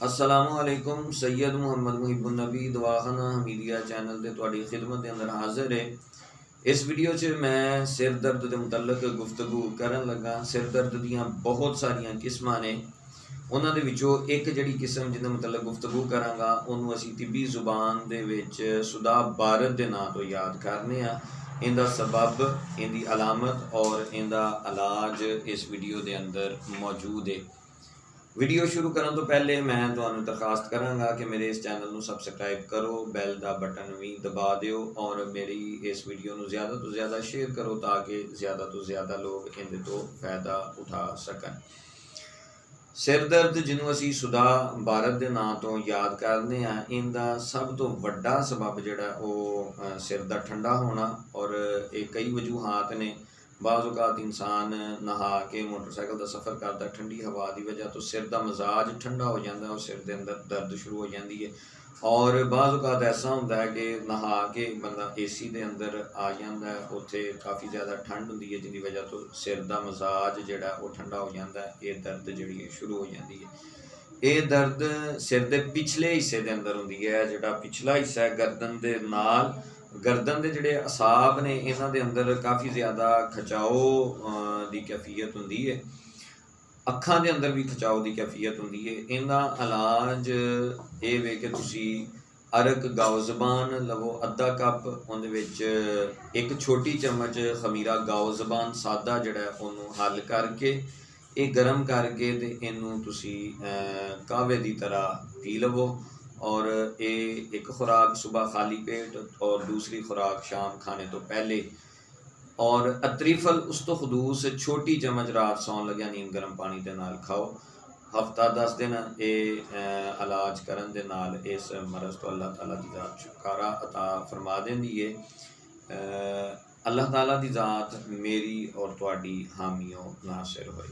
अस्सलाम वालेकुम। सैयद मुहम्मद मुहिब नबी दवाखाना हमीदिया चैनल ते तुहाडी खिदमत दे अंदर हाज़िर है। इस वीडियो च मैं सिर दर्द के मुतलक गुफ्तगू करन लगा। सिर दर्द दियाँ बहुत सारिया किस्मां ने, उन्हां दे विचों एक जिहड़ी किस्म जिहदे मुतलक गुफ्तगू करांगा उन्होंने असीं तिब्बी जुबान दे विच सुदा बारद के नाम तो याद करने आ। इनका सबब, इनकी अलामत और इनका इलाज इस वीडियो के अंदर मौजूद है। वीडियो शुरू करने तो पहले मैं तुहानू दरखास्त करांगा कि मेरे इस चैनल को सबसक्राइब करो, बैल का बटन भी दबा दिओ और मेरी इस वीडियो को ज़्यादा तो ज़्यादा शेयर करो ताकि ज़्यादा तो ज़्यादा लोग इहदे तो फ़ायदा उठा सकन। सिर दर्द जिन्हों असी सुदा बारद के नाम तो याद करने आ, इनका सब तो वड्डा सबब जिहड़ा वो सिर का ठंडा होना और ये कई वजूहात ने। बाज़ औक़ात इंसान नहा के मोटरसाइकिल का सफ़र करता, ठंडी हवा की वजह तो सिर का मजाज ठंडा हो जाता है और सिर के अंदर दर्द शुरू हो जाती है। और बाज़ औक़ात ऐसा होता है कि नहा के बंदा AC के अंदर आ जाता है, उत्थे काफ़ी ज़्यादा ठंड होती है जिसकी वजह तो सिर का मजाज जिहड़ा वो ठंडा हो जाता है। ये दर्द जिहड़ी शुरू हो जाती है। ये दर्द सिर के पिछले हिस्से के अंदर होती है। जिहड़ा पिछला हिस्सा है गर्दन के नाल, गर्दन के जिहड़े असाब ने इन्हां दे अंदर काफ़ी ज़्यादा खचाओ की कैफियत होंदी है। अखां दे अंदर भी खचाओ की कैफियत होंदी है। इन्हां इलाज ये वे कि तुसी अरक गाओ ज़बान लवो अद्धा कप, उहदे विच एक छोटी चम्मच खमीरा गाओ ज़बान सादा जिहड़ा उहनूं हल करके ये गर्म करके ते इनू तुसी कहवे की तरह पी लवो। और ये एक खुराक सुबह खाली पेट और दूसरी खुराक शाम खाने तो पहले। और अतरीफल उस तो खदूस छोटी चम्मच रात सौन लग्या नीम गर्म पानी के नाल खाओ। हफ्ता 10 दिन ये इलाज करन दे नाल इस मरज़ तो अल्लाह ताला की ज़ात छुटकारा अता फरमा देंदी है। अल्लाह ताला की ज़ात मेरी और तुहाडी हामियों नासिर होए।